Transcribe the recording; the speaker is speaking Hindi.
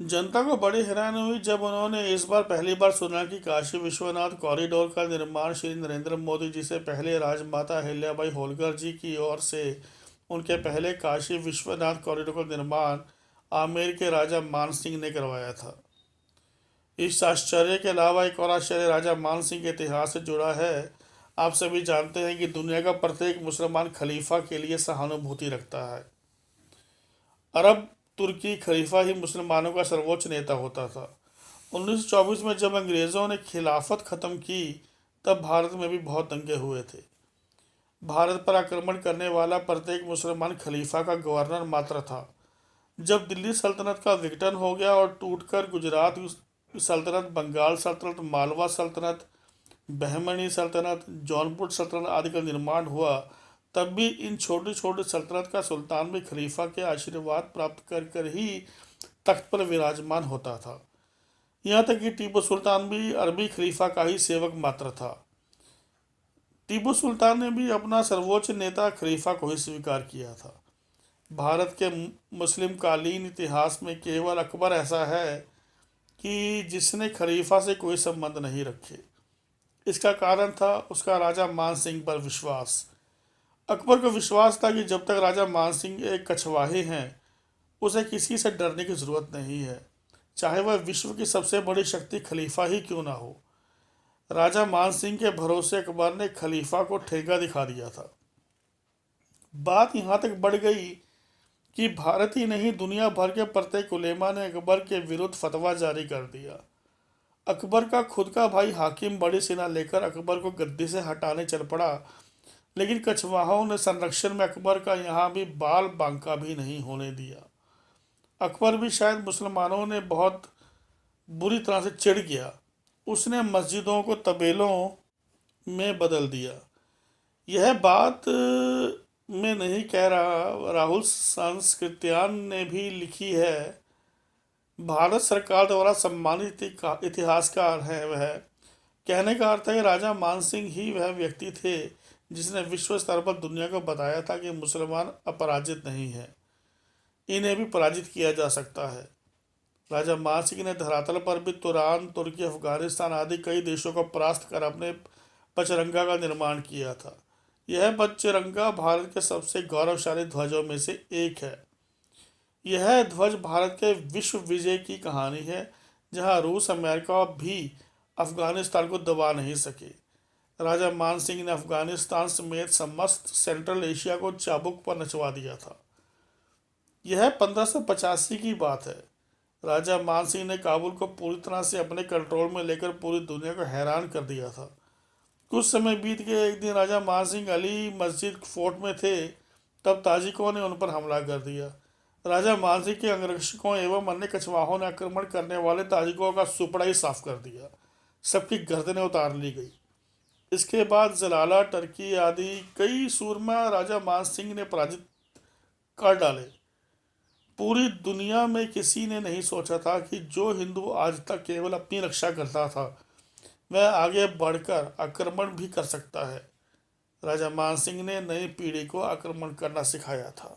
जनता को बड़ी हैरानी हुई जब उन्होंने इस बार पहली बार सुना कि काशी विश्वनाथ कॉरिडोर का निर्माण श्री नरेंद्र मोदी जी से पहले राजमाता अहिल्याबाई होलकर जी की ओर से उनके पहले काशी विश्वनाथ कॉरिडोर का निर्माण आमेर के राजा मान सिंह ने करवाया था। इस आश्चर्य के अलावा एक और आश्चर्य राजा मान सिंह के इतिहास से जुड़ा है। आप सभी जानते हैं कि दुनिया का प्रत्येक मुसलमान खलीफा के लिए सहानुभूति रखता है। अरब तुर्की खलीफा ही मुसलमानों का सर्वोच्च नेता होता था। 1924 में जब अंग्रेज़ों ने खिलाफत ख़त्म की तब भारत में भी बहुत दंगे हुए थे। भारत पर आक्रमण करने वाला प्रत्येक मुसलमान खलीफा का गवर्नर मात्र था। जब दिल्ली सल्तनत का विघटन हो गया और टूटकर गुजरात सल्तनत, बंगाल सल्तनत, मालवा सल्तनत, बहमनी सल्तनत, जौनपुर सल्तनत आदि का निर्माण हुआ, तब भी इन छोटी छोटी सल्तनत का सुल्तान भी खलीफा के आशीर्वाद प्राप्त कर कर ही तख्त पर विराजमान होता था। यहाँ तक कि टीपू सुल्तान भी अरबी खलीफा का ही सेवक मात्र था। टीपू सुल्तान ने भी अपना सर्वोच्च नेता खलीफा को ही स्वीकार किया था। भारत के मुस्लिम कालीन इतिहास में केवल अकबर ऐसा है कि जिसने खलीफा से कोई संबंध नहीं रखे। इसका कारण था उसका राजा मान सिंह पर विश्वास। अकबर को विश्वास था कि जब तक राजा मान सिंह एक कछवाहे हैं, उसे किसी से डरने की जरूरत नहीं है, चाहे वह विश्व की सबसे बड़ी शक्ति खलीफा ही क्यों ना हो। राजा मान सिंह के भरोसे अकबर ने खलीफा को ठेका दिखा दिया था। बात यहाँ तक बढ़ गई कि भारत ही नहीं, दुनिया भर के प्रत्येक उलेमा ने अकबर के विरुद्ध फतवा जारी कर दिया। अकबर का खुद का भाई हाकिम बड़ी सेना लेकर अकबर को गद्दी से हटाने चल पड़ा, लेकिन कछवाहों ने संरक्षण में अकबर का यहाँ भी बाल बांका भी नहीं होने दिया। अकबर भी शायद मुसलमानों ने बहुत बुरी तरह से चिढ़ गया। उसने मस्जिदों को तबेलों में बदल दिया। यह बात मैं नहीं कह रहा, राहुल संस्कृत्यान ने भी लिखी है। भारत सरकार द्वारा सम्मानित इतिहासकार हैं वह। कहने का अर्थ है कि राजा मान सिंह ही वह व्यक्ति थे जिसने विश्व स्तर पर दुनिया को बताया था कि मुसलमान अपराजित नहीं है, इन्हें भी पराजित किया जा सकता है। राजा मान सिंह ने धरातल पर भी तुरान, तुर्की, अफगानिस्तान आदि कई देशों को परास्त कर अपने पचरंगा का निर्माण किया था। यह पचरंगा भारत के सबसे गौरवशाली ध्वजों में से एक है। यह ध्वज भारत के विश्व विजय की कहानी है, जहां रूस, अमेरिका भी अफगानिस्तान को दबा नहीं सके। राजा मान सिंह ने अफगानिस्तान समेत समस्त सेंट्रल एशिया को चाबुक पर नचवा दिया था। यह 1585 की बात है। राजा मान सिंह ने काबुल को पूरी तरह से अपने कंट्रोल में लेकर पूरी दुनिया को हैरान कर दिया था। कुछ समय बीत गया। एक दिन राजा मान सिंह अली मस्जिद फोर्ट में थे, तब ताजिकों ने उन पर हमला कर दिया। राजा मान सिंह के अंगरक्षकों एवं अन्य कछवाहों ने आक्रमण करने वाले ताजिकों का सुपड़ा ही साफ कर दिया। सबकी गर्दनें उतार ली गई। इसके बाद जलाला, टर्की आदि कई सूरमा राजा मान सिंह ने पराजित कर डाले। पूरी दुनिया में किसी ने नहीं सोचा था कि जो हिंदू आज तक केवल अपनी रक्षा करता था, वह आगे बढ़कर आक्रमण भी कर सकता है। राजा मान सिंह ने नई पीढ़ी को आक्रमण करना सिखाया था।